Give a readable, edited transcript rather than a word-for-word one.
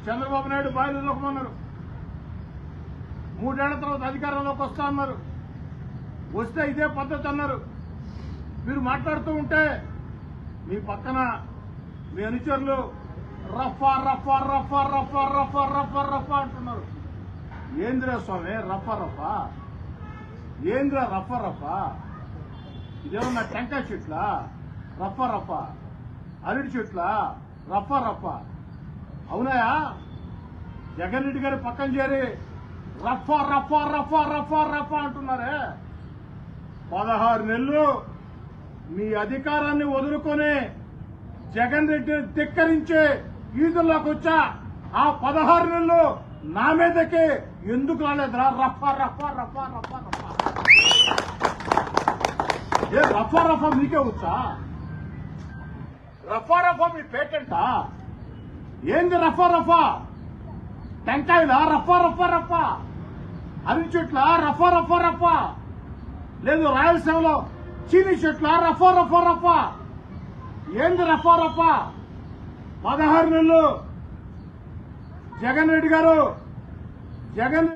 చంద్రబాబు నాయుడు బాయిలు దూకమన్నారు. 3 ఏళ్ల తర్వాత అధికారంలోకి వస్తా అన్నారు. వస్తే ఇదే పద్ధతి అన్నారు. మీరు మాట్లాడుతూ ఉంటే మీ పక్కన మీ అనుచరులు రఫా రఫా రఫా రఫా రఫా రఫా రఫా అంటున్నారు. ఏంద్రా స్వామి రఫా రఫా? ఏంద్రా రఫా రఫా? ఇదేమన్నా టెంకాయ చెట్ల రఫా రఫా? అరటి చెట్ల రఫా రఫా? అవునాయా? జగన్ రెడ్డి గారి పక్కన చేరి రఫా రఫా రఫా రఫా రఫా అంటున్నారే. 16 నెలలు మీ అధికారాన్ని వదులుకొని జగన్ రెడ్డిని ధిక్కరించే ఈదుల్లోకి వచ్చా. ఆ 16 నెలలు నా మీదకి ఎందుకు రాలేదురా? రఫా రఫా రఫా రఫా రఫా. ఏ రఫా రఫా మీకే వచ్చా? రఫా రఫా మీ పేటెంటా? ఏంది రఫా రఫా? టెంకాయలా రఫా రఫా రఫా? అరటి చెట్ల రఫా రఫా రఫా? లేదు రాయలసీమలో చీనీ చెట్ల రఫా రఫా రఫా? ఏంది రఫా రఫా? 16 నెలలు జగన్ రెడ్డి గారు జగన్